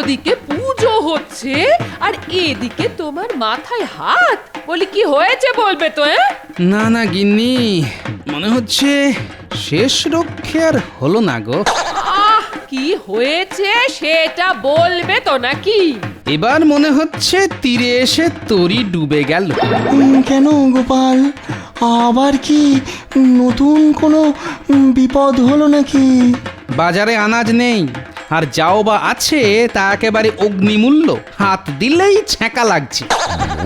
ওদিকে পুজো হচ্ছে আর এদিকে তোমার মাথায় হাত, বলি কি হয়েছে বলবে তো? না না গিন্নি, মনে হচ্ছে শেষ রক্ষে আর হলো না গো। কি হয়েছে সেটা বলবে তো নাকি? এবার মনে হচ্ছে তীরে এসে তরি ডুবে গেল। কেন গোপাল, আবার কি নতুন কোনো বিপদ হলো নাকি? বাজারে আনাজ নেই, আর যাও বা আছে তা একেবারে অগ্নিমূল্য, হাত দিলেই ছ্যাঁকা লাগছে।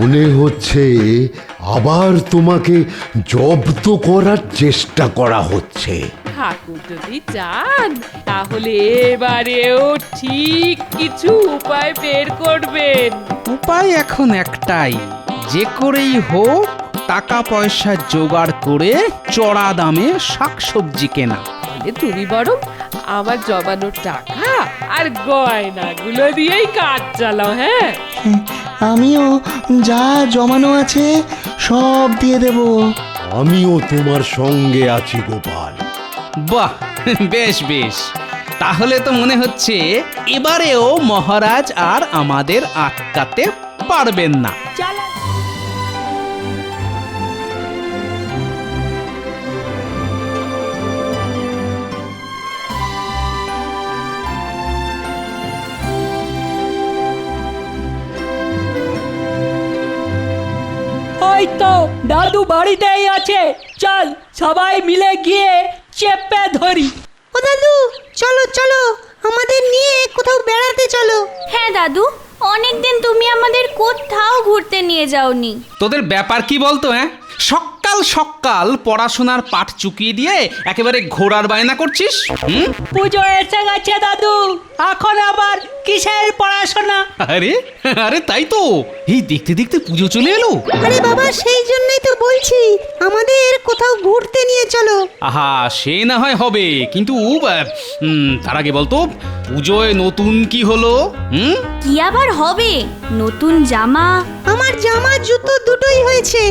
মনে হচ্ছে আবার তোমাকে জব্দ করার চেষ্টা করা হচ্ছে। ঠাকুর যদি চান তাহলে এবারেও ঠিক কিছু উপায় বের করবেন। উপায় এখন একটাই, যে করেই হোক টাকা পয়সা জোগাড় করে চড়া দামে শাকসবজি কেনা। তাহলে তুমি বরং আমার জমানোর টাকা আর গয়নাগুলো দিয়েই কাজ চালাও। হ্যাঁ, আমিও যা জমানো আছে সব দিয়ে দেব। আমিও তোমার সঙ্গে আছি গোপাল। বাহ, বেশ বেশ, তাহলে তো মনে হচ্ছে এবারেও মহারাজ আর আমাদের আটকাতে পারবেন না। ওই তো দাদু বাড়িতেই আছে, চল সবাই মিলে গিয়ে চেপে ধরি। ও দাদু, চলো চলো, আমাদের নিয়ে কোথাও বেড়াতে চলো। হ্যাঁ দাদু, অনেকদিন তুমি আমাদের কোথাও ঘুরতে নিয়ে যাওনি। তোদের ব্যাপার কি বলতো? হ্যাঁ, সকাল সকাল পড়াশোনার পাঠ চুকিয়ে দিয়ে একেবারে ঘোড়ার বায়না করছিস। পুজো এসে গেছে দাদু, এখন আবার কিসের পড়াশোনা? আরে আরে তাই তো, এই দেখতে দেখতে পুজো চলে এলো। আরে বাবা, সেই জন্যই তো বলছি আমাদের কোথাও ঘুরতে নিয়ে চলো। আহা, সে না হয় হবে, কিন্তু তার আগে বলতো পুজোয় নতুন কি হলো? কি আবার হবে? নতুন জামা। আমার জামা জুতো দুটোই হয়েছে।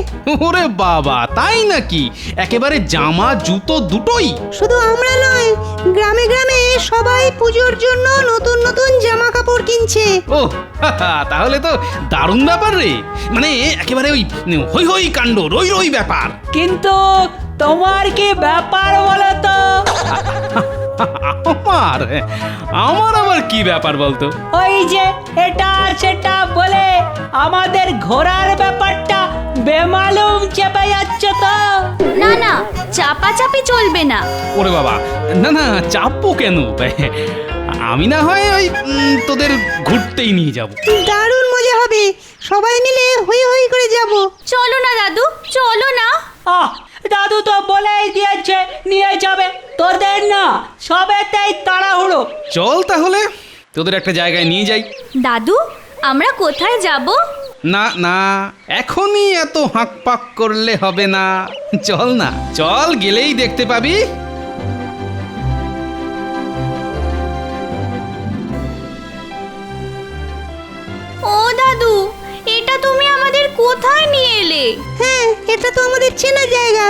ওরে বাবা, তাই নাকি? একেবারে জামা জুতো দুটোই? শুধু আমরা নয়, গ্রামে গ্রামে সবাই পুজোর জন্য নতুন নতুন জামা কাপড় কিনছে। ও তাহলে তো দারুণ ব্যাপার রে, মানে একেবারে ওই হই হই কাণ্ড, রই রই ব্যাপার। কিন্তু তোমার কি ব্যাপার বলো তো? আমার আমার আবার কি ব্যাপার বলতো? ওই যে এটা সেটা বলে আমাদের ঘোরার ব্যাপারটা বেমালুম চেপে যাচ্ছ তো। না না, চাপাচাপি চলবে না। ওরে বাবা, না না, চাপবো কেন? আমি না হয় ওই তোদের ঘুরতেই নিয়ে যাব। দারুণ মজা হবে, সবাই মিলে হই হই করে যাব। চলো না দাদু, চলো না। দাদু তো বলেই দিয়েছে নিয়ে যাবে, তোদের না সবেতেই তাড়াহুড়ো। চল তাহলে তোদের একটা জায়গায় নিয়ে যাই। দাদু, আমরা কোথায় যাব? না না, এখনই এত হাঁক পাক করলে হবে না, চল না, চল, গেলেই দেখতে পাবি। ও দাদু, এটা তুমি আমাদের কোথায় নিয়ে এলে? হ্যাঁ, এটা তো আমাদের চেনা জায়গা।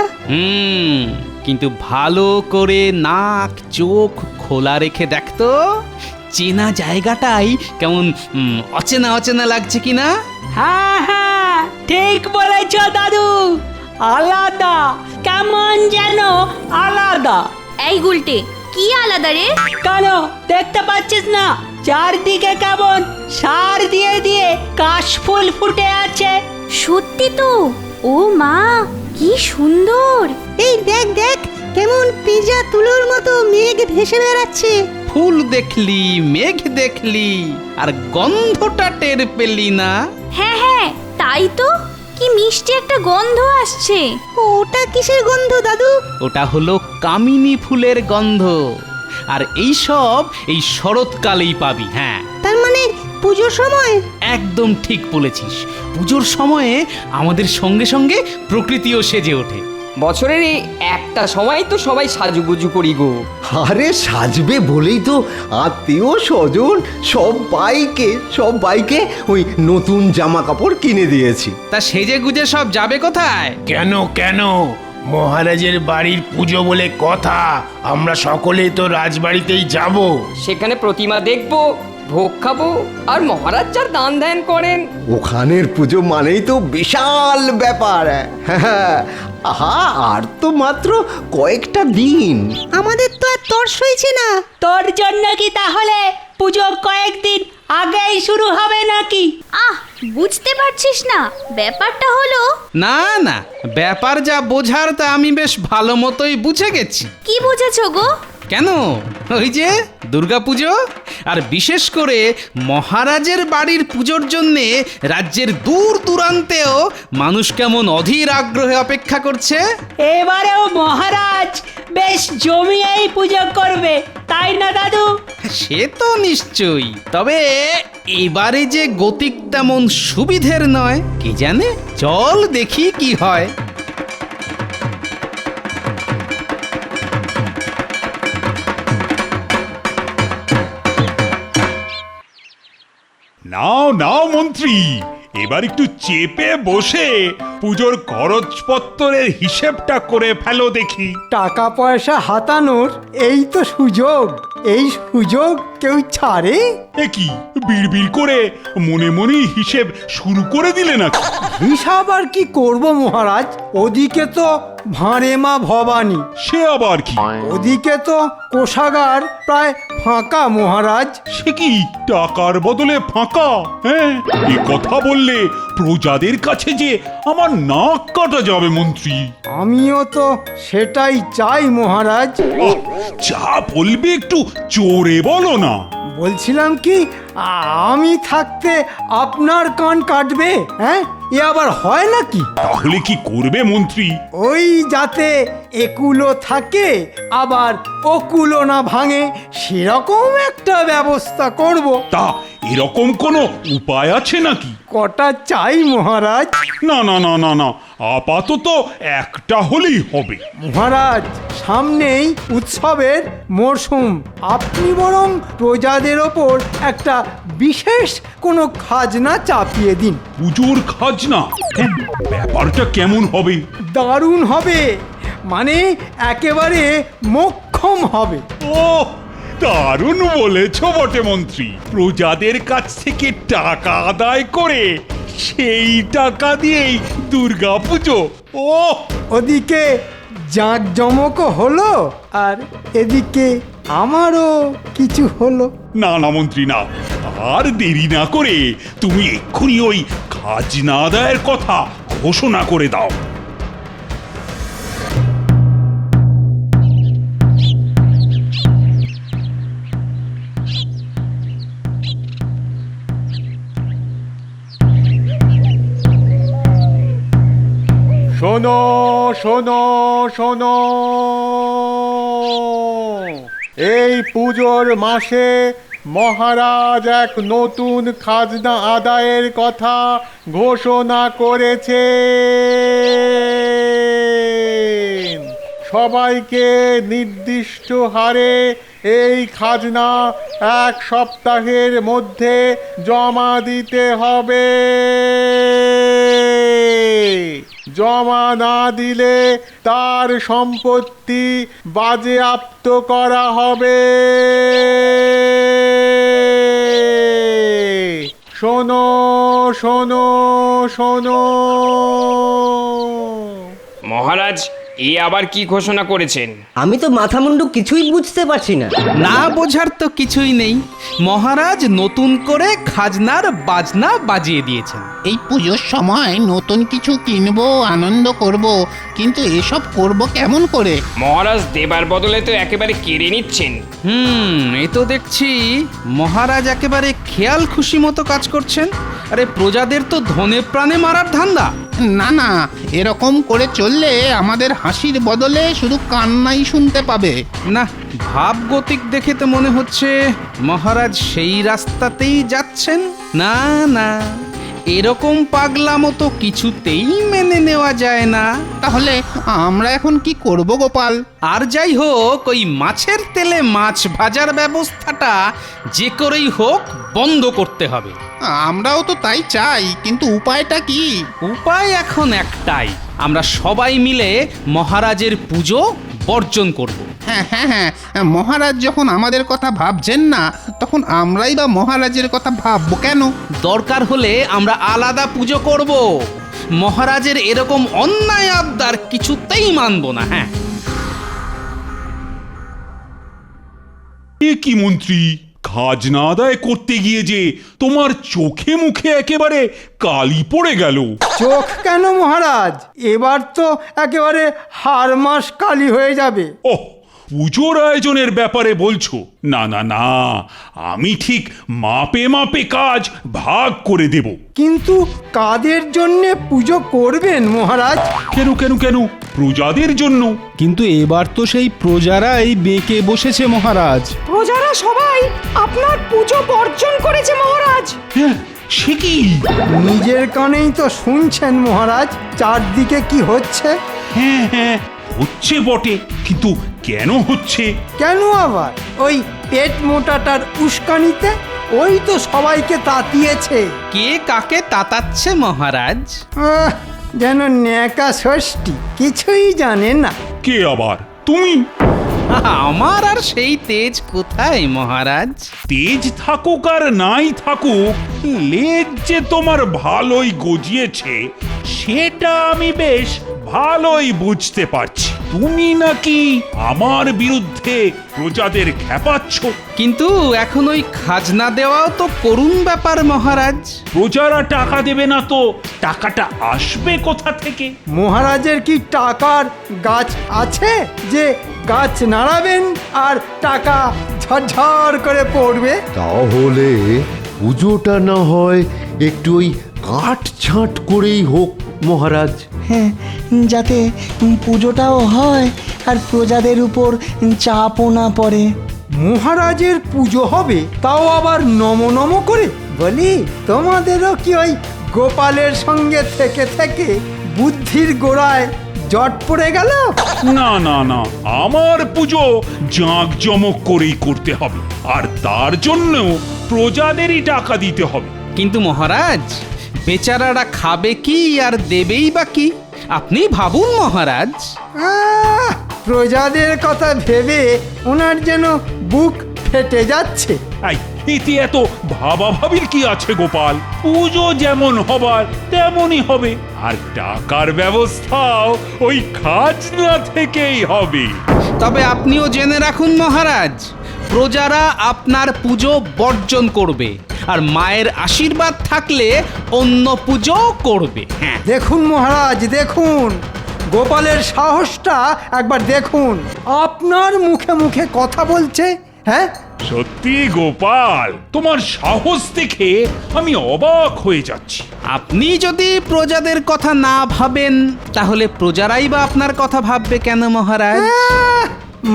কিন্তু ভালো করে নাক চোখ খোলা রেখে দেখতো, চেনা জায়গাটাই কেমন অচেনা অচেনা লাগছে কিনা। হ্যাঁ হ্যাঁ, ঠিক বলেছ দাদু, আলাদা, কেমন যেন আলাদা। এই গুলটে, কি আলাদা রে? কেন দেখতে পাচ্ছিস না চারদিকে কেমন সার দিয়ে দিয়ে কাশফুল ফুটে আছে? সত্যি তো, ও মা, কি সুন্দর। এই দেখ দেখ, কেমন পিজা তুলোর মতো মেঘ ভেসে বেড়াচ্ছে। ফুল দেখলি, মেঘ দেখলি, আর গন্ধটা টের পেলি না? হ্যাঁ হ্যাঁ, তাই তো, কি মিষ্টি একটা গন্ধ আসছে। ওটা কিসের গন্ধ দাদু? ওটা হলো কামিনী ফুলের গন্ধ, আর এই সব এই শরৎকালেই পাবি। হ্যাঁ, তার মানে পুজোর সময়? একদম ঠিক বলেছিস, পুজোর সময়ে আমাদের সঙ্গে সঙ্গে প্রকৃতিও সেজে ওঠে। বছরের এই একটা সময় তো সবাই সাজুগুজু করি গো। আরে সাজবে বলেই তো আত্মীয় স্বজন সবাইকে ওই নতুন জামা কাপড় কিনে দিয়েছি। তা সেজে গুজে সব যাবে কোথায়? কেন কেন, মহারাজের বাড়ির পুজো বলে কথা, আমরা সকলেই তো রাজবাড়িতেই যাব। সেখানে প্রতিমা দেখবো, ভোগ খাবো আর মহারাজ যার দান ধ্যান করেন। ওখানের পুজো মানেই তো বিশাল ব্যাপার। হ্যাঁ, আহা, আর তো মাত্র কয়েকটা দিন। আমাদের তো আর তর সইছে না। তোর জন্য কি তাহলে পুজো কয়েকদিন আগেই শুরু হবে নাকি? আহ, বুঝতে পারছিস না ব্যাপারটা হলো? না না, ব্যাপার যা বোঝার তা আমি বেশ ভালো মতোই বুঝে গেছি। কি বুঝেছো গো? কেন, ওই যে দুর্গাপুজো, আর বিশেষ করে মহারাজের বাড়ির পুজোর জন্যে রাজ্যের দূর দূরান্তেও মানুষ কেমন অধীর আগ্রহে অপেক্ষা করছে। এবারেও মহারাজ বেশ জমিয়েই পুজো করবে, তাই না দাদু? সে তো নিশ্চয়ই, তবে এবারে যে গতিক তেমন সুবিধের নয়, কি জানে, চল দেখি কি হয়। নাও নাও মন্ত্রী, এবার একটু চেপে বসে পুজোর খরচপত্রের হিসেবটা করে ফেলো দেখি। টাকা পয়সা হাতানোর এই তো সুযোগ, এই সুযোগ কেউ ছাড়ে? এ কি বিড়বিড় করে মনে মনেই হিসেব শুরু করে দিলে নাকি? হিসাব আর কি করব মহারাজ, ওদিকে তো ভাঁড়ে মা ভবানী, সে আবার কি? ওদিকে তো কোষাগার প্রায় ফাঁকা মহারাজ। সে কি টাকার বদলে ফাঁকা? হ্যাঁ, এ কথা বললে প্রজাদের কাছে যে আমার নাক কাটা যাবে মন্ত্রী। আমিও তো সেটাই চাই মহারাজ। আহ, যা বলবে একটু জোরে বলো না। বলছিলাম কি, আমি থাকতে আপনার কান কাটবে? হ্যাঁ, এ আবার হয় নাকি? তাহলে কি করবে মন্ত্রী? ওই যাতে একুলো থাকে আবার ওকুলো না ভাঙে, সেরকম একটা ব্যবস্থা করব। তা এরকম কোনো উপায় আছে নাকি? কটা চাই মহারাজ? না না না না না, আপাতত একটা হলেই হবে। মহারাজ, সামনেই উৎসবের মরশুম, আপনি বরং প্রজাদের ওপর একটা বিশেষ কোনো খাজনা চাপিয়ে দিন। পুজোর খাজনা? হ্যাঁ, ব্যাপারটা কেমন হবে? দারুণ হবে, মানে একেবারে মোক্ষম হবে। ও, দারুণ বলেছ বটে মন্ত্রী। প্রজাদের কাছ থেকে টাকা আদায় করে সেই টাকা দিয়েই দুর্গা পুজো। ও, ওদিকে জাঁকজমকও হলো আর এদিকে আমারও কিছু হলো। না না মন্ত্রী না, আর দেরি না করে তুমি এক্ষুনি ওই খাজনা আদায়ের কথা ঘোষণা করে দাও। শোনো শোনো শোনো, এই পুজোর মাসে মহারাজ এক নতুন খাজনা আদায়ের কথা ঘোষণা করেছে। সবাইকে নির্দিষ্ট হারে এই খাজনা 1 সপ্তাহের মধ্যে জমা দিতে হবে। জমা না দিলে তার সম্পত্তি বাজেয়াপ্ত করা হবে। শোনো শোনো শোনো। মহারাজ, এ আবার কি ঘোষণা করেছেন? আমি তো মাথা মুন্ডু কিছুই বুঝতে পারছি না। না বোঝার তো কিছুই নেই, মহারাজ নতুন করে খাজনার বাজনা বাজিয়ে দিয়েছেন। এই পুজোর সময় নতুন কিছু কিনবো, আনন্দ করব, কিন্তু এসব করব কেমন করে? মহারাজ দেবার বদলে তো একেবারে কেড়ে নিচ্ছেন। এ তো দেখছি মহারাজ একেবারে খেয়াল খুশি মতো কাজ করছেন। আরে প্রজাদের তো ধনে প্রাণে মারার ধান্দা। না না, এরকম করে চললে আমাদের হাসির বদলে শুধু কান্নাই শুনতে পাবে। না, ভাবগতিক দেখে তো মনে হচ্ছে মহারাজ সেই রাস্তাতেই যাচ্ছেন। না না, এরকম পাগলামো তো কিছুতেই মেনে নেওয়া যায় না। তাহলে আমরা এখন কি করব গোপাল? আর যাই হোক, ওই মাছের তেলে মাছ ভাজার ব্যবস্থাটা যে করেই হোক বন্ধ করতে হবে। আমরাও তো তাই চাই, কিন্তু উপায়টা কি? উপায় এখন একটাই, আমরা সবাই মিলে মহারাজের পুজো বর্জন করব। হ্যাঁ হ্যাঁ হ্যাঁ, মহারাজ যখন আমাদের কথা ভাবছেন না, তখন আমরাই বা মহারাজের কথা ভাববো কেন? দরকার হলে আমরা আলাদা পুজো করব। মহারাজের এরকম অন্যায় আবদার কিছুতেই মানব না। হ্যাঁ, এ কি মন্ত্রী, খাজনা আদায় করতে গিয়ে যে তোমার চোখে মুখে একেবারে কালি পড়ে গেল। চোখ কেন মহারাজ, এবার তো একেবারে হাড় মাস কালি হয়ে যাবে। ওহ, পুজোর আয়োজনের ব্যাপারে বলছো? না না না, আমি ঠিক মাপে মাপে কাজ ভাগ করে দেব। কিন্তু কাদের জন্য পুজো করবেন মহারাজ? কেন কেন কেন, প্রজাদের জন্য। কিন্তু এবার তো সেই প্রজারাই বেঁকে বসেছে মহারাজ। প্রজারা সবাই আপনার পুজো বর্জন করেছে মহারাজ। হ্যাঁ, সে কি? নিজের কানেই তো শুনছেন মহারাজ, চারদিকে কি হচ্ছে। হ্যাঁ হ্যাঁ, হচ্ছে বটে, কিন্তু কেন হচ্ছে? কেন আবার? ওই পেট মোটাটার উস্কানিতে ওই তো সবাইকে তাতিয়েছে। কে কাকে তাতাচ্ছে মহারাজ? যেন ন্যাকা ষষ্ঠী, কিছুই জানে না। কে আবার? তুমি? আমার আর সেই তেজ কোথায় মহারাজ? তেজ থাকুক আর নাই থাকুক, লেজ যে তোমার ভালোই গজিয়েছে সেটা আমি বেশ ভালোই বুঝতে পারছি। তুমি নাকি আমার বিরুদ্ধে প্রজাদের খেপাচ্ছ। কিন্তু এখন ওই খাজনা দেওয়াও তো করুণ ব্যাপার মহারাজ। প্রজারা টাকা দেবে না তো টাকাটা আসবে কোথা থেকে? মহারাজের কি টাকার গাছ আছে যে গাছ নাড়াবেন আর টাকা ঝরঝর করে পড়বে? তাহলে পুজোটা না হয় একটু ওই কাট ছাঁট করেই হোক মহারাজ। হ্যাঁ, যাতে পুজোটাও হয় আর প্রজাদের উপর চাপও না পড়ে। মহারাজের পুজো হবে, তাও আবার নম নম করে? বলি, তোমাদেরও কি ওই গোপালের সঙ্গে থেকে থেকে বুদ্ধির গোড়ায় জট পড়ে গেল? না না না, আমার পুজো জাঁকজমক করেই করতে হবে, আর তার জন্য প্রজাদেরই টাকা দিতে হবে। কিন্তু মহারাজ, বেচারারা খাবে কি আর দেবেই বা কি? আপনি ভাবুন মহারাজ। প্রজাদের কথা ভেবে ওনার যেন বুক ফেটে যাচ্ছে। এতে এত ভাবাভাবির কি আছে গোপাল? পুজো যেমন হবার তেমনই হবে, আর টাকার ব্যবস্থাও ওই খাজনা থেকেই হবে। তবে আপনিও জেনে রাখুন মহারাজ, প্রজারা আপনার পুজো বর্জন করবে, আর মায়ের আশীর্বাদ থাকলে অন্য পুজো করবে। হ্যাঁ, দেখুন মহারাজ, দেখুন গোপালের সাহসটা একবার দেখুন। আপনার মুখে মুখে কথা বলছে। হ্যাঁ, সত্যি গোপাল, তোমার সাহস দেখে আমি অবাক হয়ে যাচ্ছি। আপনি যদি প্রজাদের কথা না ভাবেন, তাহলে প্রজারাই বা আপনার কথা ভাববে কেন মহারাজ?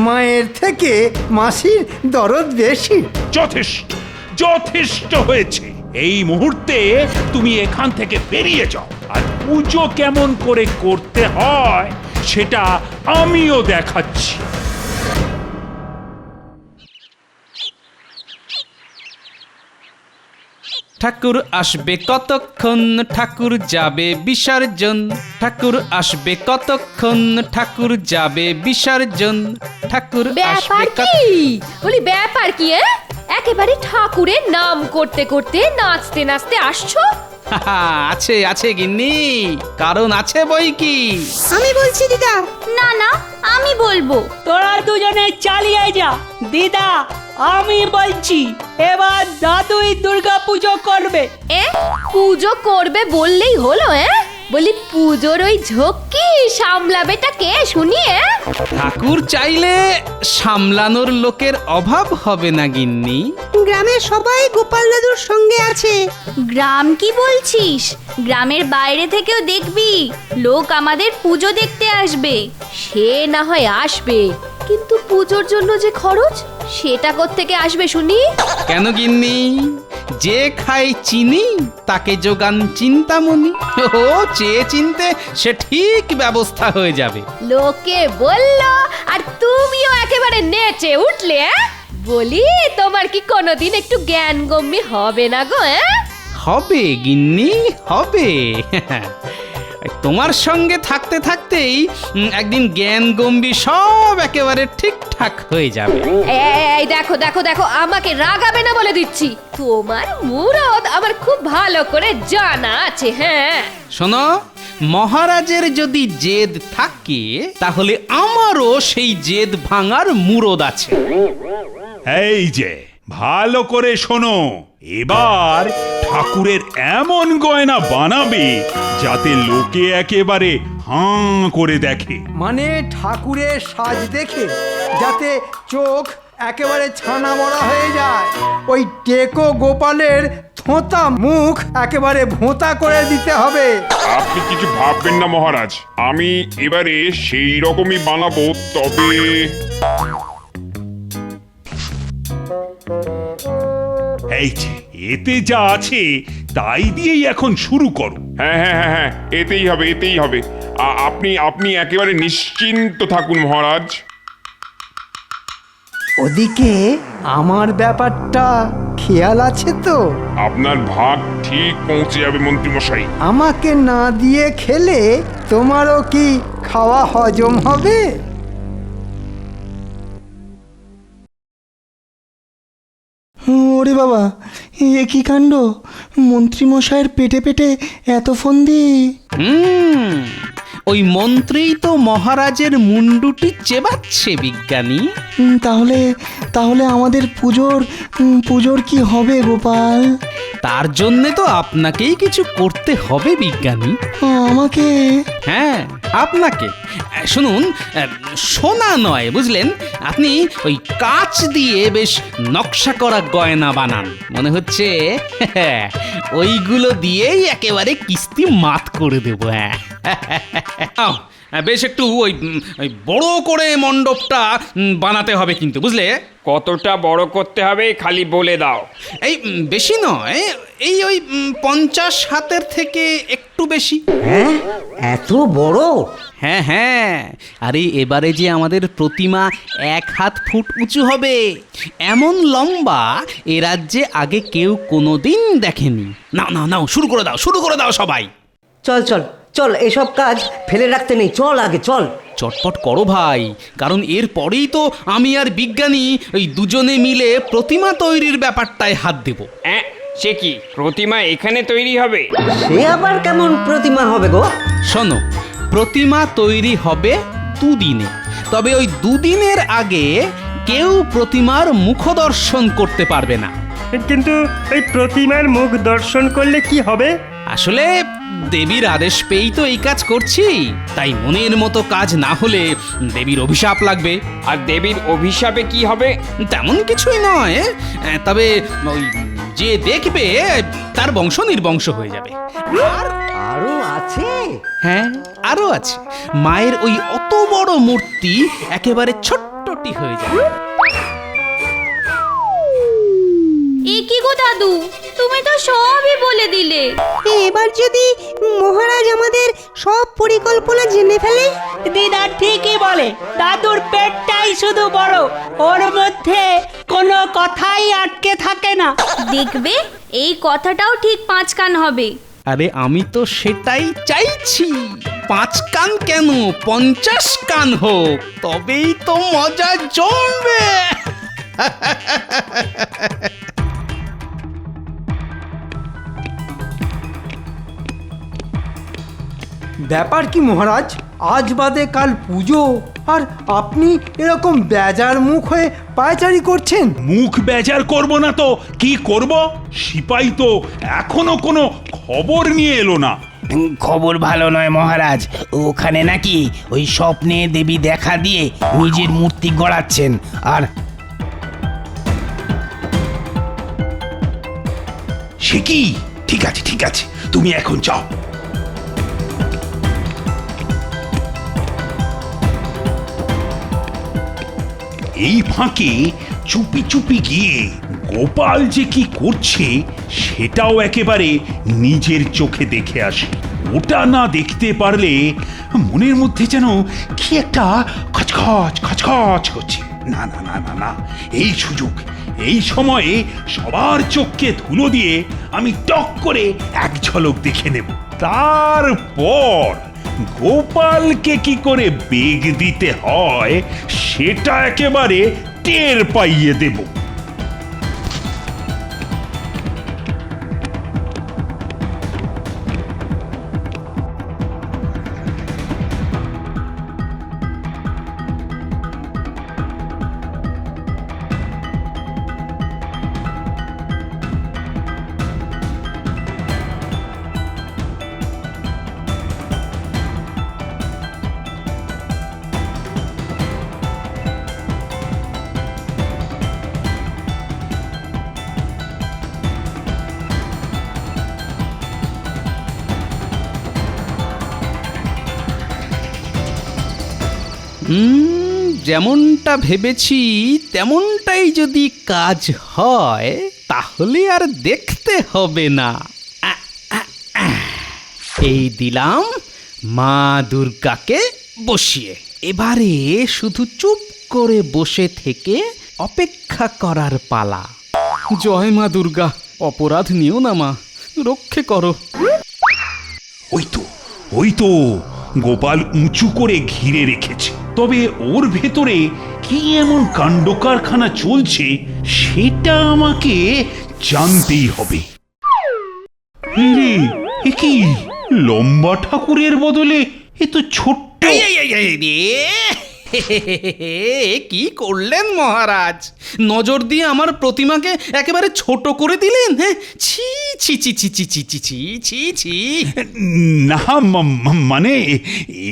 মায়ের থেকে মাসির দরদ বেশি। যথেষ্ট, যথেষ্ট হয়েছে। এই মুহূর্তে তুমি এখান থেকে বেরিয়ে যাও, আর পুজো কেমন করে করতে হয় সেটা আমিও দেখাচ্ছি। ঠাকুর আসবে কতক্ষণ, ঠাকুর যাবে বিসর্জন। ঠাকুর আসবে কতক্ষণ, ঠাকুর যাবে বিসর্জন। ঠাকুর আসবে ব্যাপার কি? বলি ব্যাপার কি? একেবারে ঠাকুরের নাম করতে করতে নাচতে নাচতে আসছো? আছে আছে গিন্নি, কারণ আছে বই কি। আমি বলছি দিদা। না না, আমি বলবো। তোরা দুজনে চালিয়ে যা। দিদা, আমি বলছি এবার দাদুই দুর্গা পুজো করবে। পুজো করবে বললেই হলো? বলি পুজোর ওই ঝক্কি সামলাবেটা কে শুনি? ঠাকুর চাইলে সামলানোর লোকের অভাব হবে না গিন্নি। গ্রামের সবাই গোপাল দাদুর সঙ্গে আছে। গ্রাম কি বলছিস? গ্রামের বাইরে থেকেও দেখবি লোক আমাদের পুজো দেখতে আসবে। সে না হয় আসবে, কিন্তু পুজোর জন্য যে খরচ, সেটা কোত্থেকে আসবে শুনি? কেন গিন্নি, যে খায় চিনি তাকে যোগান চিন্তামণি। ও চেয়ে চিনতে সে ঠিক ব্যবস্থা হয়ে যাবে। লোকে বললো আর তুমিও একেবারে নেচে উঠলে। বলি, তোমার কি কোনোদিন একটু জ্ঞান গম্যি হবে না গো? হবে গিন্নি, হবে। তোমার সঙ্গে থাকতে থাকতেই একদিন জ্ঞান গম্ভীর সব একেবারে ঠিকঠাক হয়ে যাবে। এই দেখো দেখো দেখো, আমাকে রাগাবে না বলে দিচ্ছি। তোমার মুরদ আমার খুব ভালো করে জানা আছে। হ্যাঁ শোনো, মহারাজের যদি জেদ থাকে তাহলে আমারও সেই জেদ ভাঙার মুরদ আছে। এই যে ভালো করে শোনো, এবার ঠাকুরের এমন গয়না বানাবে যাতে লোকে একেবারে হাঁ করে দেখে। মানে ঠাকুরের সাজ দেখে যাতে চোখ একেবারে ছানা মরা হয়ে যায়, ওই টেকো গোপালের থোঁতা মুখ একেবারে ভোঁতা করে দিতে হবে। আপনি কিছু ভাববেন না মহারাজ, আমি এবারে সেই রকমই বানাবো। তবে এই যে এতে যা আছে তাই দিয়েই এখন শুরু করো। হ্যাঁ হ্যাঁ হ্যাঁ হ্যাঁ, এতেই হবে, এতেই হবে। আপনি একেবারে নিশ্চিন্ত থাকুন মহারাজ। ওদিকে আমার ব্যাপারটা খেয়াল আছে তো? আপনার ভাগ ঠিক পৌঁছে যাবে মন্ত্রীমশাই। আমাকে না দিয়ে খেলে তোমারও কি খাওয়া হজম হবে? ওরে বাবা, এ কি কাণ্ড! মন্ত্রীমশাইয়ের পেটে পেটে এত ফন্দি! ওই মন্ত্রী তো মহারাজের মুন্ডুটি চেবাচ্ছে বিজ্ঞানী। তাহলে তাহলে আমাদের পুজোর কি হবে গোপাল? তার জন্যে তো আপনাকেই কিছু করতে হবে বিজ্ঞানী। আমাকে? হ্যাঁ, আপনাকে। শুনুন, সোনা নয় বুঝলেন, আপনি ওই কাঁচ দিয়ে বেশ নকশা করা গয়না বানান। মনে হচ্ছে ওইগুলো দিয়েই একেবারে কিস্তি মাত করে দেবো। হ্যাঁ, বেশ একটু ওই বড় করে মণ্ডপটা বানাতে হবে কিন্তু, বুঝলে? কতটা বড় করতে হবে খালি বলে দাও। এই বেশি নয়, এই ওই 50 হাতের থেকে একটু বেশি। হ্যাঁ, এত বড়? হ্যাঁ হ্যাঁ, আরে এবারে যে আমাদের প্রতিমা 1 হাত ফুট উঁচু হবে, এমন লম্বা এ রাজ্যে আগে কেউ কোনোদিন দেখেনি। না না নাও, শুরু করে দাও সবাই। চল চল চল, এসব কাজ ফেলে রাখতে নেই, চল আগে চল। চটপট করো ভাই, কারণ এর পরেই তো আমি আর বিজ্ঞানী ওই দুজনে মিলে প্রতিমা তৈরির ব্যাপারটায় হাত দেব। সে কি, প্রতিমা এখানে তৈরি হবে? সে আবার কেমন প্রতিমা হবে গো? শোনো, প্রতিমা তৈরি হবে 2 দিনে, তবে ওই 2 দিনের আগে কেউ প্রতিমার মুখ দর্শন করতে পারবে না। কিন্তু এই প্রতিমার মুখ দর্শন করলে কি হবে? আসলে দেবীর আদেশ পেয়েই তো এই কাজ করছি, তাই মনের মতো কাজ না হলে দেবীর অভিশাপ লাগবে। আর দেবীর অভিশাপে কি হবে? তেমন কিছুই নয়, তবে ওই যে দেখবে তার বংশ নির্বংশ হয়ে যাবে। আরো আছে? হ্যাঁ, আরো আছে। মায়ের ওই অত বড় মূর্তি একেবারে ছোট্টটি হয়ে যাবে। এ কি গো দাদু, তুমি তো সবই বলে দিলে। এবার যদি মহারাজ আমাদের সব পরিকল্পনা জেনে ফেলে? দিদা ঠিকই বলে, দাদুর পেটটাই শুধু বড়, ওর মধ্যে কোনো কথাই আটকে থাকে না। দেখবে এই কথাটাও ঠিক 5 কান হবে। আরে আমি তো সেটাই চাইছি, 5 কান কেন, 50 কান হোক, তবেই তো মজা জমবে। ব্যাপার কি মহারাজ, আজ বাদে কাল পুজো, আর আপনি এরকম বেজার মুখ হয়ে পায়চারি করছেন? মুখ বেজার করব না তো কি করব? সিপাই তো এখনো কোনো খবর নিয়ে এলো না। খবর ভালো নয় মহারাজ, ওখানে নাকি ওই স্বপ্নে দেবী দেখা দিয়ে নিজের মূর্তি গড়াচ্ছেন। আর সে কি? ঠিক আছে, তুমি এখন যাও। এই ফাঁকে চুপি চুপি গিয়ে গোপাল যে কি করছে সেটাও একেবারে নিজের চোখে দেখে আসে। ওটা না দেখতে পারলে মনের মধ্যে যেন কি একটা খচখচ খচখচ হচ্ছে। না না না না না, এই সুযোগ, এই সময়ে সবার চোখকে ধুলো দিয়ে আমি টক করে এক ঝলক দেখে নেব, তারপর গোপালকে কি করে বেগ দিতে হয় সেটা একেবারে টের পাইয়ে দেব। যেমনটা ভেবেছি তেমনটাই যদি কাজ হয় তাহলে আর দেখতে হবে না। এই দিলাম মা দুর্গাকে বসিয়ে, এবারে শুধু চুপ করে বসে থেকে অপেক্ষা করার পালা। জয় মা দুর্গা, অপরাধ নিও না মা, রক্ষে করো। ওই তো গোপাল উঁচু করে ঘিরে রেখেছে, তবে ওর ভেতরে কি এমন কাণ্ড কারখানা চলছে সেটা আমাকে জানতেই হবে। এ কি লম্বা ঠাকুরের বদলে এ তো ছোট্ট। কি করলেন মহারাজ, নজর দিয়ে আমার প্রতিমাকে একেবারে ছোট করে দিলেন। হ্যাঁ, ছি ছি ছি ছি ছি ছি ছি ছি ছি ছি। না মানে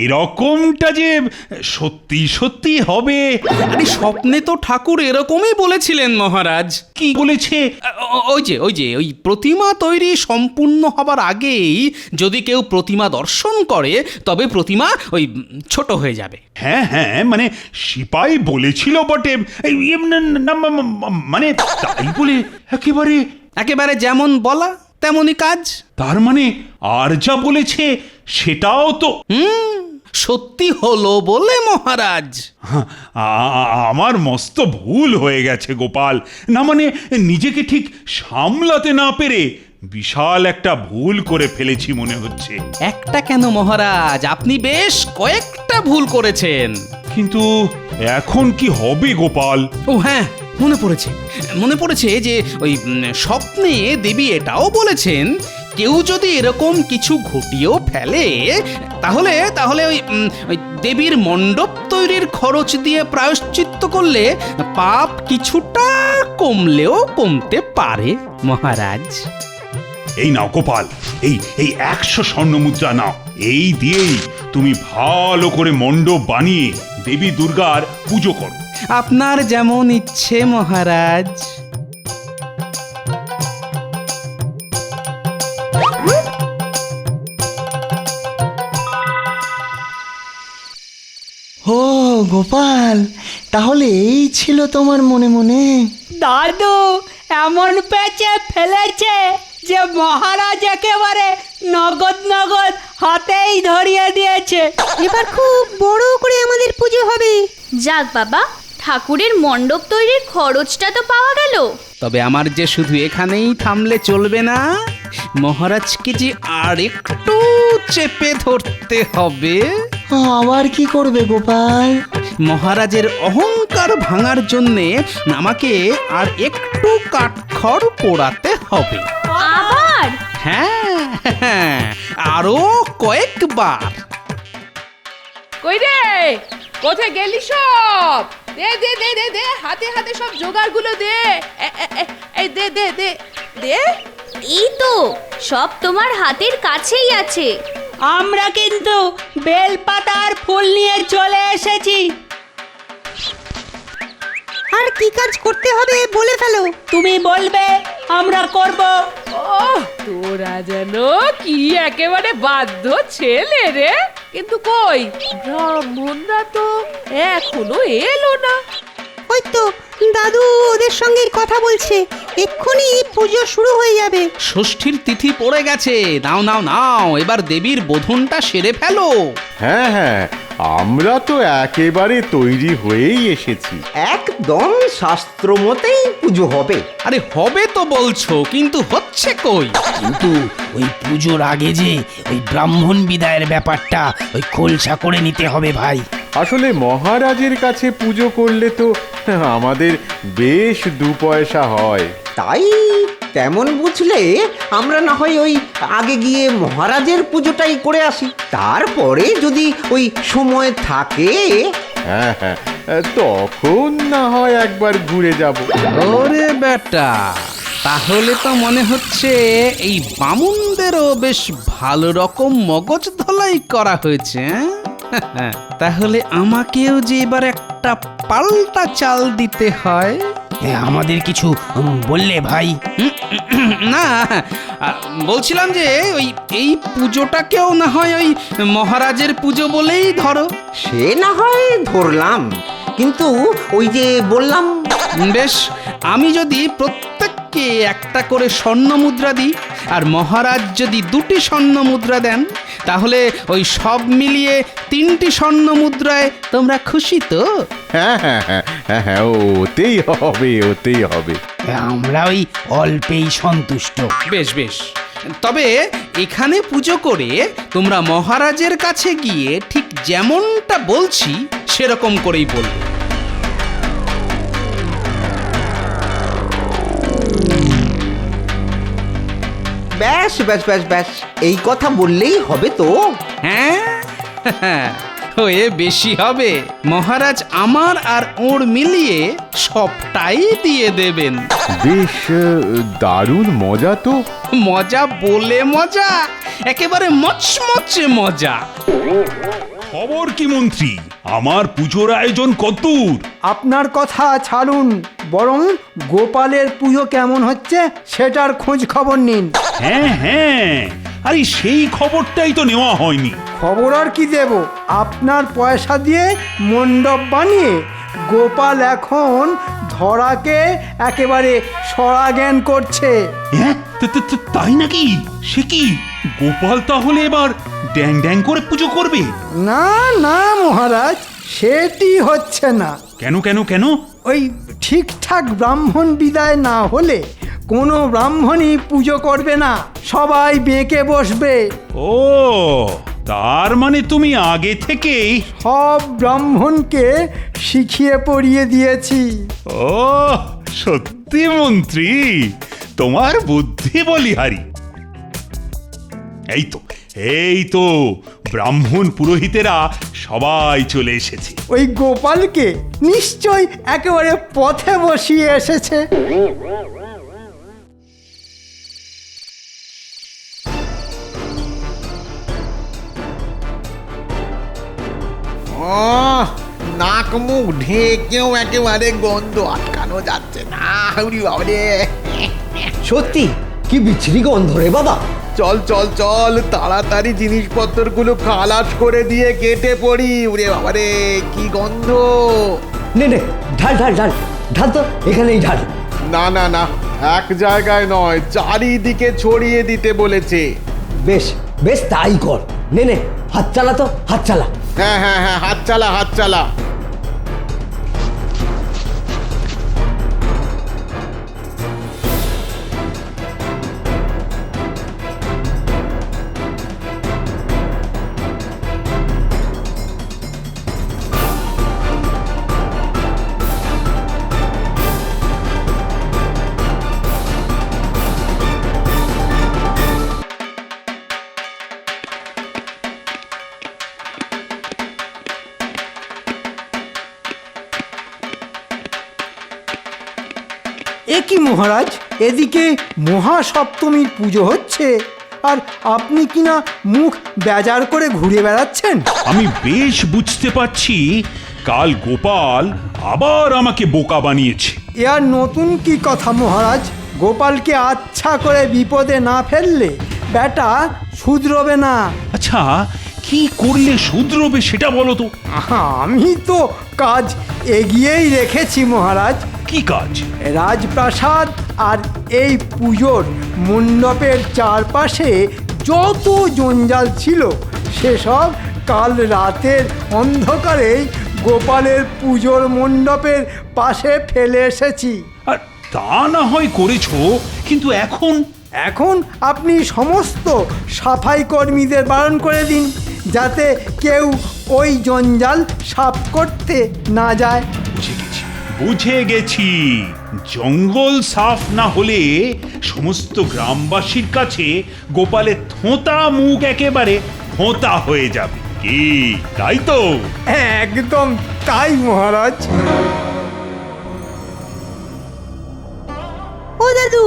এরকমটা যে সত্যি সত্যি হবে। আরে স্বপ্নে তো ঠাকুর এরকমই বলেছিলেন মহারাজ। কি বলেছে? ওই প্রতিমা তৈরি সম্পূর্ণ হবার আগেই যদি কেউ প্রতিমা দর্শন করে তবে প্রতিমা ওই ছোট হয়ে যাবে। হ্যাঁ হ্যাঁ, মানে সিপাই বলেছিল বটে, মানে তাই বলে একেবারে যেমন বলা তেমনই কাজ। তার মানে আর যা বলেছে সেটাও তো সত্যি হলো বলে মহারাজ। আমার মস্ত ভুল হয়ে গেছে গোপাল, না মানে নিজেকে ঠিক সামলাতে না পেরে বিশাল একটা ভুল করে ফেলেছি মনে হচ্ছে। একটা কেন মহারাজ, আপনি বেশ কয়েকটা ভুল করেছেন। কিন্তু এখন কি হবে গোপাল? ও হ্যাঁ, মনে পড়েছে যে ওই স্বপ্নে দেবী এটাও বলেছেন কেউ যদি এরকম কিছু ঘটিয়েও ফেলে তাহলে ওই দেবীর মণ্ডপ তৈরির খরচ দিয়ে প্রায়শ্চিত্ত করলে পাপ কিছুটা কমলেও কমতে পারে মহারাজ। এই নাও গোপাল, এই 100 স্বর্ণ মুদ্রা নাও। এই দিয়েই তুমি ভালো করে মণ্ডপ বানিয়ে দেবী দুর্গার পুজো করো। আপনার যেমন ইচ্ছে মহারাজ। ও গোপাল, তাহলে এই ছিল তোমার মনে মনে? দাদু এমন পেঁচে ফেলেছে যে মহারাজ একেবারে নগদ নগদ হাতেই ধরিয়ে দিয়েছে। এবার খুব বড় করে আমাদের পুজো হবে। যাক বাবা, ঠাকুরের মণ্ডপ তৈরির খরচটা তো পাওয়া গেল। তবে আমার যে শুধু এখানেই থামলে চলবে না, মহারাজকে যে আর একটু চেপে ধরতে হবে। আবার কি করবে গোপাল? মহারাজের অহংকার ভাঙার জন্যে আমাকে আর একটু কাঠখড় পোড়াতে হবে। আবার? হ্যাঁ, আরো কয়েকবার। কই রে, কোথায় গেলি সব? দে দে দে দে দে, হাতে হাতে সব জোগাড়গুলো দে। এই দে দে দে দে। এই তো সব তোমার হাতের কাছেই আছে। আমরা কিন্তু বেলপাতার ফুল নিয়ে চলে এসেছি। আর কি কাজ করতে হবে বলে ফেলো। তুমি বলবে, আমরা করব। তোরা যেন কি একেবারে বাধ্য ছেলে রে। কিন্তু কই ব্রাহ্মণরা তো এখনো এলো না। ওই তো দাদু ওদের সঙ্গে কথা বলছে, এক্ষুনি পুজো শুরু হয়ে যাবে। ষষ্ঠীর তিথি পড়ে গেছে, নাও নাও নাও, এবার দেবীর বোধনটা সেরে ফেলো। হ্যাঁ হ্যাঁ, আমরা তো একেবারে তৈরি হয়েই এসেছি। একদম শাস্ত্র মতেই পুজো হবে। আরে হবে তো বলছো, কিন্তু হচ্ছে কই? কিন্তু ওই পুজোর আগে যে ওই ব্রাহ্মণ বিদায়ের ব্যাপারটা ওই খোলসা করে নিতে হবে ভাই। আসলে মহারাজের কাছে পুজো করলে তো আমাদের বেশ 2 পয়সা হয়। তাই তেমন বুঝলে আমরা না হয় ওই আগে গিয়ে মহারাজের পুজোটাই করে আসি, তারপরে যদি ওই সময় থাকে। হ্যাঁ হ্যাঁ, তখন না হয় একবার ঘুরে যাব। ওরে বেটা, তাহলে তো মনে হচ্ছে এই বামুনদেরও বেশ ভালো রকম মগজ ধলাই করা হয়েছে। হ্যাঁ? তাহলে আমাকেও যে এবার একটা পাল্টা চাল দিতে হয়। আমাদের কিছু বললে ভাই? না, বলছিলাম যে ওই এই পুজোটাকেও না হয় ওই মহারাজের পুজো বলেই ধরো। সে না হয় ধরলাম, কিন্তু ওই যে বললাম। বেশ, আমি যদি প্রত্যেককে একটা করে স্বর্ণ মুদ্রা দিই আর মহারাজ যদি 2টি স্বর্ণ মুদ্রা দেন, তাহলে ওই সব মিলিয়ে 3টি স্বর্ণ মুদ্রায় তোমরা খুশি তো? হ্যাঁ হ্যাঁ হ্যাঁ হ্যাঁ হ্যাঁ, ওতেই হবে, ওতেই হবে। আমরা ওই অল্পেই সন্তুষ্ট। বেশ বেশ, তবে এখানে পুজো করে তোমরা মহারাজের কাছে গিয়ে ঠিক যেমনটা বলছি সেরকম করেই বলবে। ব্যাস ব্যাস ব্যাস ব্যাস, এই কথা বললেই হবে তো? হ্যাঁ, হয়ে বেশি হবে। মহারাজ আমার আর ওর মিলিয়ে সবটাই দিয়ে দেবেন। বেশ দারুণ মজা তো। মজা বলে মজা, একেবারে মচমচে মজা। খবর কি মন্ত্রী, আমার পুজোর আয়োজন কতদূর? আপনার কথা ছাড়ুন, বরং গোপালের পুজো কেমন হচ্ছে সেটার খোঁজ খবর নিন। হ্যাঁ হ্যাঁ, আরে সেই খবরটাই তো নেওয়া হয়নি। খবর আর কি দেব, আপনার পয়সা দিয়ে মণ্ডপ বানিয়ে গোপাল এখন ধরাকে একেবারে সরাজ্ঞান করছে। হ্যাঁ, তাই নাকি? সে কি, গোপাল তাহলে এবার ড্যাং ড্যাং করে পুজো করবে? না না মহারাজ, সেটি হচ্ছে না। কেন কেন কেন? ওই ঠিকঠাক ব্রাহ্মণ বিদায় না হলে কোনো ব্রাহ্মণই পুজো করবে না, সবাই বেঁকে বসবে। ও, তার মানে তুমি আগে থেকেই সব ব্রাহ্মণকে শিখিয়ে পড়িয়ে দিয়েছি। ও সত্যি মন্ত্রী, তোমার বুদ্ধি বলিহারি। এই তো ব্রাহ্মণ পুরোহিতেরা সবাই চলে এসেছে। ওই গোপালকে নিশ্চয় একেবারে পথে বসিয়ে এসেছে। নাক মুখ ঢেকেও একেবারে গন্ধ আটকানো যাচ্ছে না। সত্যি কি বিচ্ছিরি গন্ধ রে বাবা। চল চল চল, তাড়াতাড়ি জিনিসপত্রগুলো খালাস করে দিয়ে কেটে পড়ি। উরে বাবারে, কি গন্ধ! নে নে, ঢাল ঢাল ঢাল ঢাল তো, এখানেই ঢাল। না না না, এক জায়গায় নয়, চারিদিকে ছড়িয়ে দিতে বলেছে। বেশ বেশ, তাই কর। নে নে, হাত চালা তো, হাত চালা। হ্যাঁ হ্যাঁ হ্যাঁ, হাত চালা, হাত চালা। এ কি মহারাজ, এদিকে মহাসপ্তমীর পুজো হচ্ছে আর আপনি কিনা মুখ বেজার করে ঘুরে বেড়াচ্ছেন? আমি বেশ বুঝতে পারছি কাল গোপাল আবার আমাকে বোকা বানিয়েছে। এ আর নতুন কি কথা মহারাজ, গোপালকে আচ্ছা করে বিপদে না ফেললে বেটা শুধরবে না। আচ্ছা, কি করলে শুধরবে সেটা বলো তো। আমি তো কাজ এগিয়েই রেখেছি মহারাজ। কি কাজ? রাজপ্রাসাদ আর এই পুজোর মণ্ডপের চারপাশে যত জঞ্জাল ছিল সেসব কাল রাতের অন্ধকারেই গোপালের পুজোর মণ্ডপের পাশে ফেলে এসেছি। আর তা না হয় করেছো, কিন্তু এখন আপনি সমস্ত সাফাই কর্মীদের বারণ করে দিন, যাতে কেউ ওই জঞ্জাল সাফ করতে না যায়। বুঝে গেছি। জঙ্গল সাফ না হলে সমস্ত গ্রামবাসীর কাছে গোপালের থোঁতা মুখ একেবারে থোঁতা হয়ে যাবে। কি তাই তো? একদম তাই মহারাজ। ও দাদু,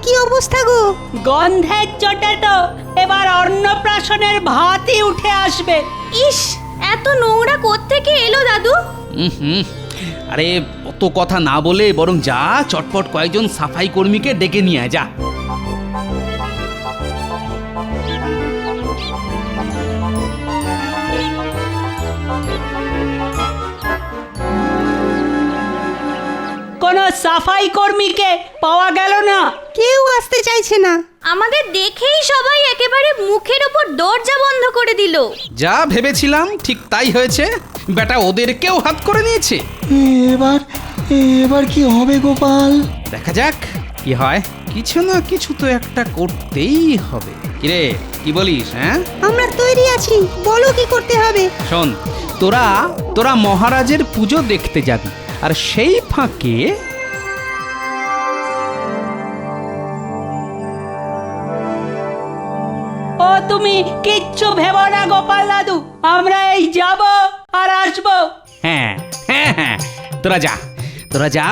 কি অবস্থা গো? গন্ধের চোটে তো এবার অন্নপ্রাশনের ভাতই উঠে আসবে। ইস, এত নোংরা কোত্থেকে এলো দাদু? আরে অত কথা না বলে বরং যা চটপট কয়েকজন সাফাই কর্মীকে ডেকে নিয়ে আয়, যা। কোনো সাফাই কর্মীকে পাওয়া গেল না। কেউ আসতে চাইছে না। আমাদের দেখেই সবাই একেবারে মুখের উপর দরজা বন্ধ করে দিল। যা ভেবেছিলাম ঠিক তাই হয়েছে, বেটা ওদেরকেও হাত করে নিয়েছে। এবার কি হবে গোপাল? দেখা যাক কি হয়। কিছু না কিছু তো একটা করতেই হবে। কিরে, কি বলিস? হ্যাঁ, আমরা তৈরি আছি, বলো কি করতে হবে। শোন, তোরা মহারাজের পুজো দেখতে যাবি, আর সেই ফাঁকে ও তুমি কিচ্ছু ভেবো না গোপাল দাদু, আমরা এই যাব আর আসবো। হ্যাঁ, তোরা যা।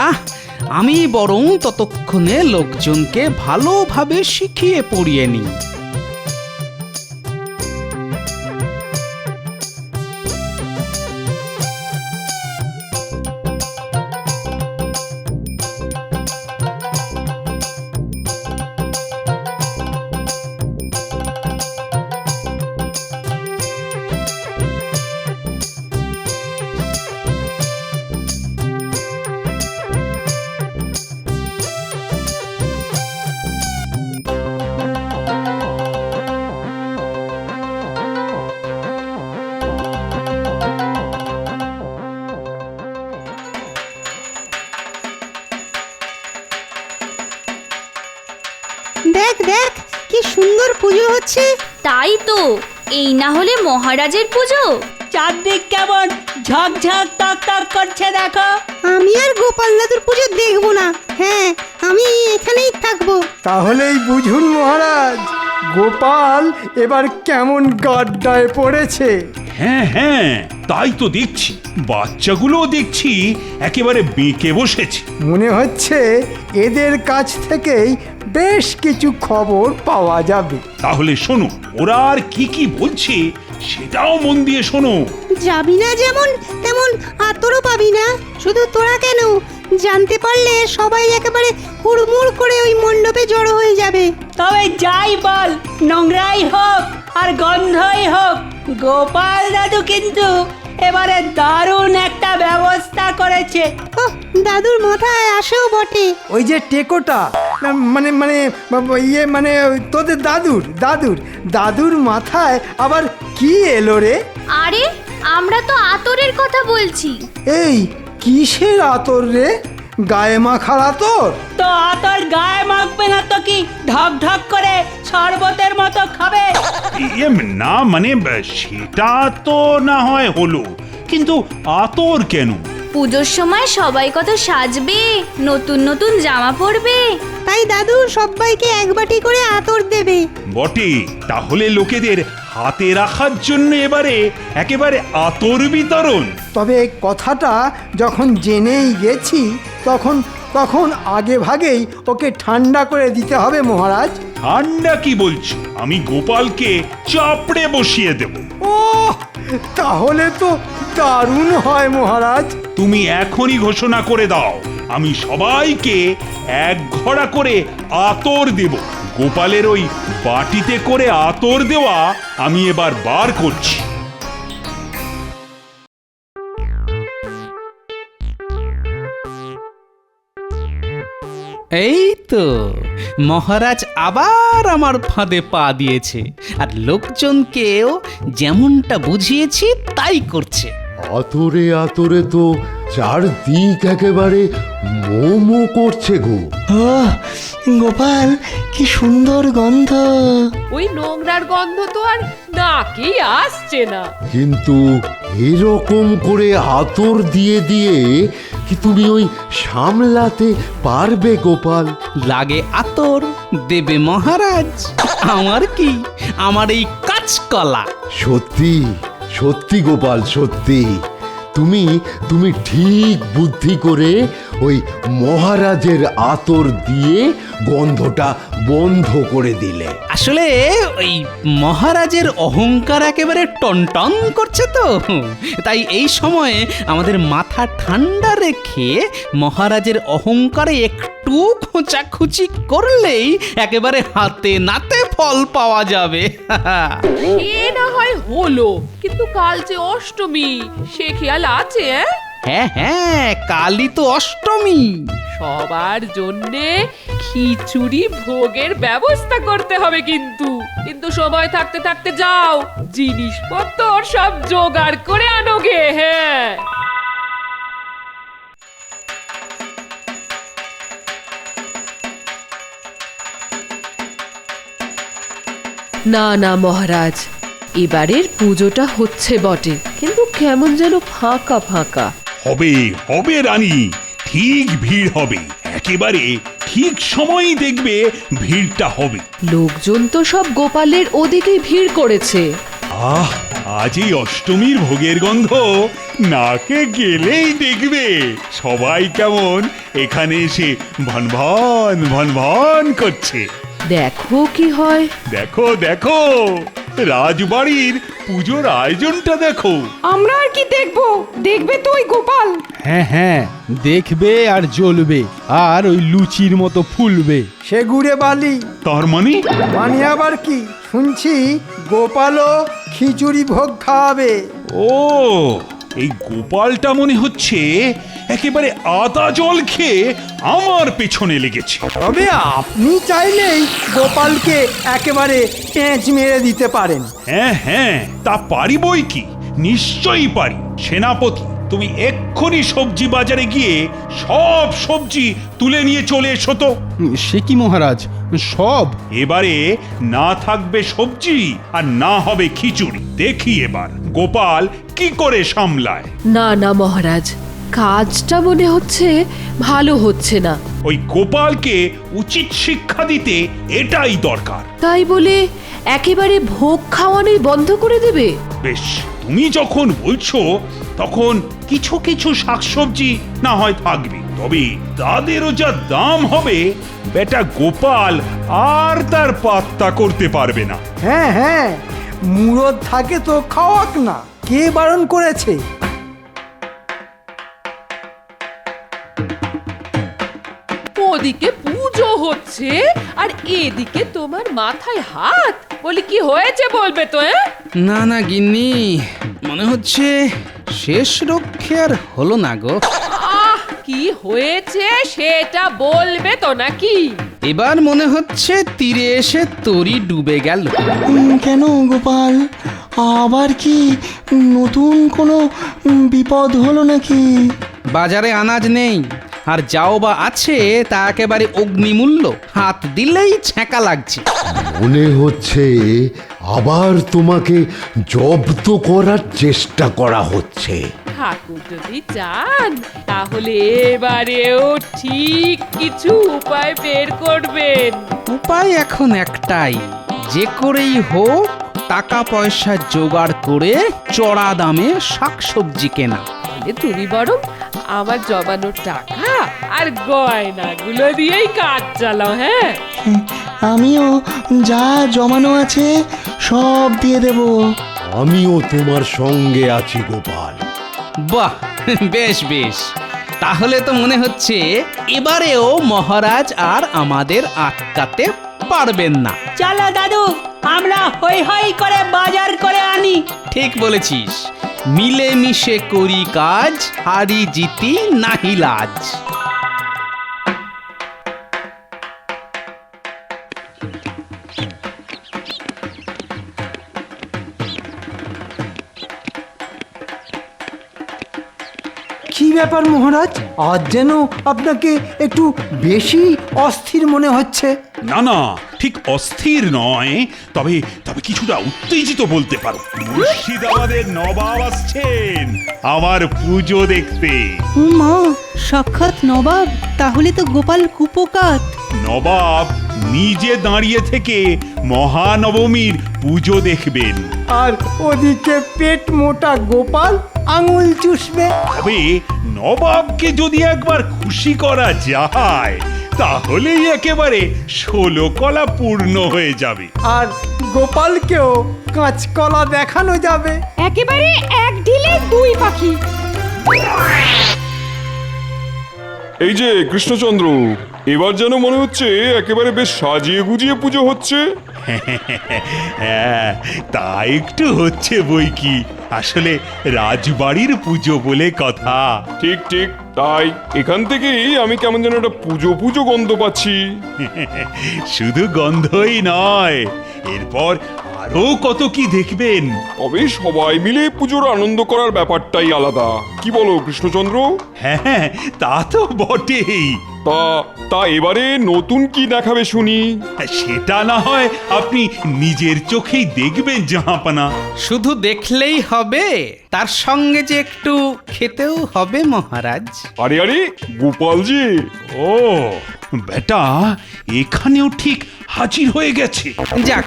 আমি বরং ততক্ষণে লোকজনকে ভালোভাবে শিখিয়ে পড়িয়ে নিই। দেখ দেখ, কি সুন্দর পুজো হচ্ছে। তাই তো, এই না হলে মহারাজের পুজো। চারদিক কেমন ঝকঝক তক তক করছে দেখো। আমি আর গোপাল দাদুর পুজো দেখবো না। হ্যাঁ, আমি এখানেই থাকবো। তাহলেই বুঝুন মহারাজ, গোপাল এবার কেমন গাড্ডায় পড়েছে। হ্যাঁ, তাই তো দেখছি। বাচ্চাগুলোও দেখছি একেবারে বেঁকে বসেছে। মনে হচ্ছে এদের কাছ থেকেই বেশ কিছু খবর পাওয়া যাবে। তাহলে শোনো, ওরা আর কি বলছে সেটাও মন দিয়ে শোনো। যাবি না যেমন তেমন আতরও পাবি না। শুধু তোরা কেন, জানতে পারলে সবাই একেবারে হুড়মুড় করে ওই মণ্ডপে জড়ো হয়ে যাবে। তবে যাই বল, নোংরাই হোক আর গন্ধই হোক, গোপাল দাদু কিন্তু এবারে দারুণ একটা ব্যবস্থা করেছে। দাদুর মাথায় আসেও বটে। ওই যে টেকোটা, মানে তোদের দাদুর মাথায় আবার কি এলো রে? আরে, আমরা তো আতরের কথা বলছি। এই কিসের আতর রে? গায়ে মাখার আতর? তো আতর গায়ে মাখবে না তো কি ঢক ঢক করে শরবতের মতো খাবে? না মানে সেটা তো না হয় হলো, কিন্তু আতর কেন? পুজোর সময় সবাই কত সাজবে, নতুন নতুন জামা পরবে, তাই দাদু সবাইকে এক বাটি করে আতর দেবে। বটে, তাহলে লোকেদের হাতে রাখার জন্য এবারে একেবারে আতর বিতরণ। তবে কথাটা যখন জেনেই গেছি, তখন আগে ভাগেই ওকে ঠান্ডা করে দিতে হবে মহারাজ। ঠান্ডা কি বলছো? আমি গোপালকে চাপড়ে বসিয়ে দেব। ও, তাহলে তো দারুণ হয় মহারাজ। তুমি এখনই ঘোষণা করে দাও, আমি সবাইকে এক ঘড়া করে আতর দেব। গোপালের ওই বাটিতে করে আতর দেওয়া আমি এবার বার করছি। এই তো মহারাজ আবার আমার ফাঁদে পা দিয়েছে, আর লোকজনকেও যেমনটা বুঝিয়েছি তাই করছে। আতরে আতরে তো চারদিক একেবারে মোমো করছে গো। ও গোপাল, কি সুন্দর গন্ধ! ওই নোংরার গন্ধ তো আর নাকেই আসছে না। কিন্তু এরকম করে আতর দিয়ে দিয়ে কি তুমি ওই সামলাতে পারবে গোপাল? লাগে আতর দেবে মহারাজ, আমার কি, আমার এই কাঁচকলা। সত্যি সত্যি গোপাল, সত্যি তুমি তুমি ঠিক বুদ্ধি করে ওই মহারাজের আতর দিয়ে গন্ধটা বন্ধ করে দিলে। আসলে ওই মহারাজের অহংকার একেবারে টনটন করছে তো, তাই এই সময়ে আমাদের মাথা ঠান্ডা রেখে মহারাজের অহংকারে একটু খোঁচাখুচি করলেই একেবারে হাতে নাতে ফল পাওয়া যাবে। সে না হয় হলো, কিন্তু কাল যে অষ্টমী, সে খেয়াল আছে? হ্যাঁ হ্যাঁ, কালই তো অষ্টমী। সবার জন্যে খিচুড়ি ভোগের ব্যবস্থা করতে হবে, কিন্তু কিন্তু সময় থাকতে থাকতে যাও, জিনিসপত্র সব জোগাড় করে আনোগে। হ্যাঁ, না না মহারাজ, এবারের পুজোটা হচ্ছে বটে, কিন্তু কেমন যেন ফাঁকা ফাঁকা। হবে হবে রানী, ঠিক ভিড় হবে, একেবারে ঠিক সময়ই দেখবে ভিড়টা হবে। লোকজন তো সব গোপালের ওদিকে ভিড় করেছে। আহ, আজ এই অষ্টমীর ভোগের গন্ধ নাকে গেলেই দেখবে সবাই কেমন এখানে এসে ভন ভন ভন ভন করছে। দেখো কি হয়। দেখো দেখো, রাজবাড়ির পুজোর আয়োজনটা দেখো। আমরা আর কি দেখবো, দেখবে তো ওই গোপাল। হ্যাঁ হ্যাঁ, দেখবে আর জ্বলবে, আর ওই লুচির মতো ফুলবে। সে গুড়ে বালি। তার মানে আবার কি শুনছি গোপালও খিচুড়ি ভোগ খাওয়াবে। ও, এই গোপালটা মনে হচ্ছে একেবারে আদা জল খেয়ে আমার পেছনে লেগেছে। তবে আপনি চাইলেই গোপালকে একেবারে পেঁচ মেরে দিতে পারেন। হ্যাঁ হ্যাঁ, তা পারি বই কি, নিশ্চয়ই পারি। সেনাপতি, তুমি এক্ষুনি সবজি বাজারে গিয়ে সব সবজি তুলে নিয়ে চলে এসো তো। সে কি মহারাজ, সব? এবারে না থাকবে সবজি আর না হবে খিচুড়ি। দেখি এবার গোপাল কি করে সামলায়। না না মহারাজ, কাজটা মনে হচ্ছে ভালো হচ্ছে না। ওই গোপালকে উচিত শিক্ষা দিতে এটাই দরকার। তাই বলে একেবারে ভোগ খাওয়ানোই বন্ধ করে দেবে? বেশ, তুমি যখন বলছো তখন কিছু কিছু শাকসবজি না হয় থাকবে, তবে তাদেরও যা দাম হবে বেটা গোপাল আর তার পাত্তা করতে পারবে না। হ্যাঁ হ্যাঁ, মুরদ থাকে তো খাওয়াক না, কে বারণ করেছে? ওদিকে পুজো হচ্ছে আর এদিকে তোমার মাথায় হাত, বলি কি হয়েছে বলবে তো? না না গিন্নি, মনে হচ্ছে শেষ রক্ষে আর হলো না গো। আহ, কি হয়েছে সেটা বলবে তো নাকি? এবার মনে হচ্ছে তীরে এসে তরি ডুবে গেল। কেন গোপাল, আবার কি নতুন কোনো বিপদ হলো নাকি? বাজারে আনাজ নেই, আর যাও বা আছে তা একেবারে অগ্নিমূল্য, হাত দিলেই ছ্যাঁকা লাগছে। মনে হচ্ছে আবার তোমাকে জব্দ করার চেষ্টা করা হচ্ছে। ঠাকুর যদি চান তাহলে এবারেও ঠিক কিছু উপায় বের করবেন। উপায় এখন একটাই, যে করেই হোক টাকা পয়সা জোগাড় করে চড়া দামে শাকসবজি কেনা। তাহলে তুমি বরং আমার জমানোর টাকা আর গয়নাগুলো দিয়েই কাজ চালাও। হ্যাঁ, আমিও যা জমানো আছে সব দিয়ে দেব। আমিও তোমার সঙ্গে আছি গোপাল। বাহ, বেশ বেশ, তাহলে তো মনে হচ্ছে এবারেও মহারাজ আর আমাদের আটকাতে পারবেন না। চলো দাদু, আমরা হই হই করে বাজার করে আনি। ঠিক বলেছিস, মিলেমিশে করি কাজ, হারি জিতি নাহি লাজ। কি ব্যাপার মহারাজ, আজ যেন আপনাকে একটু বেশি অস্থির মনে হচ্ছে। না না, ঠিক অস্থির নয়, তবে তবে কিছুটা উত্তেজিত বলতে পারো। মুর্শিদাবাদের নবাব আসছেন আমার পুজো দেখতে। ও মা, সাক্ষাৎ নবাব, তাহলে তো গোপাল কুপোকাত। নবাব নিজে দাঁড়িয়ে থেকে মহানবমীর পুজো দেখবেন। আর ওদিকে পেট মোটা গোপাল আঙুল চুষবে। তবে নবাবকে যদি একবার খুশি করা যায় তাহলেই একেবারে 16 কলা পূর্ণ হয়ে যাবে। আর গোপালকেও কাঁচকলা দেখানো যাবে। একেবারে এক ঢিলে দুই পাখি। এই যে কৃষ্ণচন্দ্র, এবার যেন মনে হচ্ছে একেবারে বেশ সাজিয়ে গুজিয়ে পুজো হচ্ছে। হ্যাঁ, তা একটু হচ্ছে বই কি, আসলে রাজবাড়ির পুজো বলে কথা। ঠিক ঠিক তাই, এখান থেকেই আমি কেমন যেন একটা পুজো পুজো গন্ধ পাচ্ছি। শুধু গন্ধই নয়, এরপর আরো কত কি দেখবেন। তবে সবাই মিলে পুজোর আনন্দ করার ব্যাপারটাই আলাদা, কি বলো কৃষ্ণচন্দ্র? হ্যাঁ, তা তো বটেই। তা এবারে নতুন কি দেখাবে শুনি? সেটা না হয় আপনি নিজের চোখেই দেখবেন জাহাপানা। শুধু দেখলেই হবে, তার সঙ্গে যে একটু খেতেও হবে মহারাজ। আরে আরে গোপালজি! ও বেটা, এখানেও ঠিক হাজির হয়ে গেছে। যাক,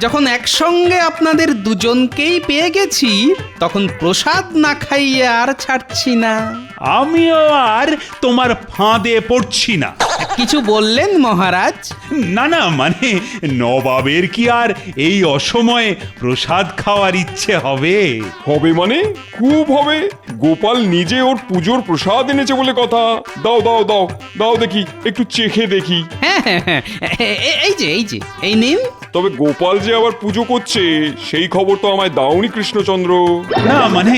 যখন একসঙ্গে আপনাদের দুজনকেই পেয়ে গেছি, তখন প্রসাদ না খাইয়ে আর ছাড়ছি না। আমিও আর তোমার ফাঁদে পড়ছি না। কিছু বললেন মহারাজ? না না, মানে নবাবের কি আর এই অসময়ে প্রসাদ খাওয়ার ইচ্ছে হবে? হবে মানে খুব হবে। গোপাল নিজে ওর পুজোর প্রসাদ এনেছে বলে কথা। দাও দাও দাও দাও দেখি, একটু চেখে দেখি। হ্যাঁ, এই যে এই নিন। তবে গোপাল যে আবার পুজো করছে সেই খবর তো আমায় দাওনি কৃষ্ণচন্দ্র। না মানে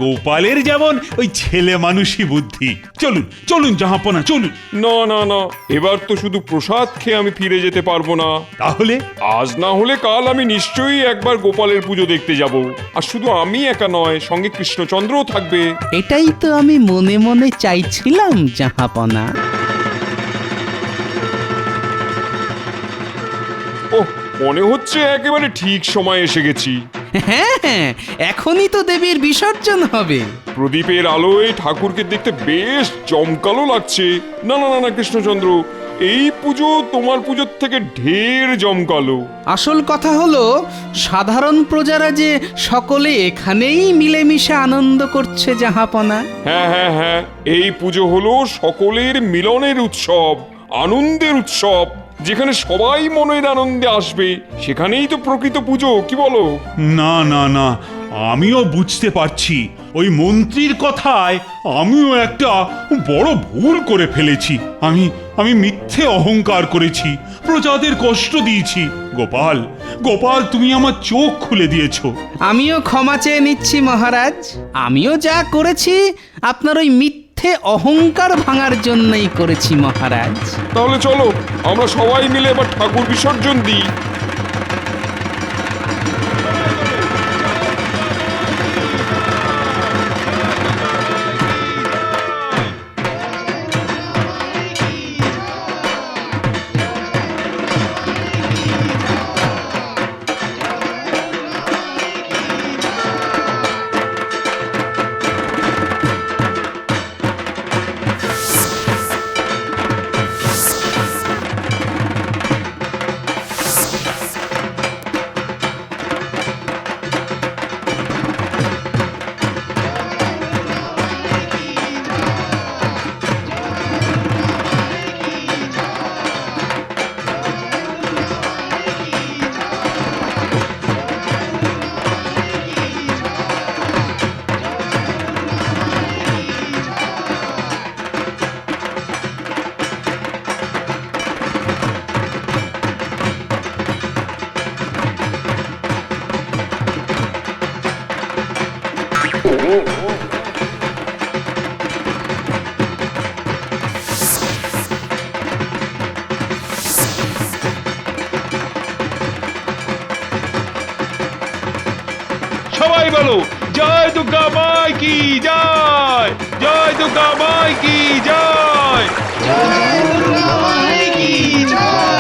গোপালের যেমন ওই ছেলে মানুষই বুদ্ধি। চলুন চলুন জাহাপনা, চলুন। না না না, এবার তো শুধু প্রসাদ খেয়ে আমি ফিরে যেতে পারবো না। তাহলে আজ না হলে কাল আমি নিশ্চয়ই একবার গোপালের পুজো দেখতে যাব। আর শুধু আমি একা নয়, সঙ্গে কৃষ্ণচন্দ্রও থাকবে। এটাই তো আমি মনে মনে চাইছিলাম জাহাপনা। ওহ, মনে হচ্ছে একেবারে ঠিক সময় এসে গেছি। হ্যাঁ, এখনই তো দেবীর বিসর্জন হবে। প্রদীপের আলোয় ঠাকুরকে দেখতে বেশ জমকালো লাগছে। না না না না কৃষ্ণচন্দ্র, এই পুজো তোমার পুজোর থেকে ঢের জমকালো। আসল কথা হলো, সাধারণ প্রজারা যে সকলে এখানেই মিলেমিশে আনন্দ করছে জাহাপনা। হ্যাঁ হ্যাঁ হ্যাঁ, এই পুজো হলো সকলের মিলনের উৎসব, আনন্দের উৎসব। যেখানে সবাই মনের আনন্দে আসবে সেখানেই তো প্রকৃত পুজো, কি বলো? না না না, আমিও বুঝতে পারছি ওই মন্ত্রীর কথায় আমিও একটা বড় ভুল করে ফেলেছি। আমি মিথ্যে অহংকার করেছি, প্রজাদের কষ্ট দিয়েছি। গোপাল গোপাল, তুমি আমার চোখ খুলে দিয়েছো। আমিও ক্ষমা চেয়ে নিচ্ছি মহারাজ। আমিও যা করেছি আপনার ওই মিথ্যে অহংকার ভাঙার জন্যই করেছি মহারাজ। তাহলে চলো আমরা সবাই মিলে এবার ঠাকুর বিসর্জন দিই। গেল। জয় দুর্গা মাই কি জয়, জয় দুর্গা মাই কি জয়, জয় দুর্গা মাই কি জয়।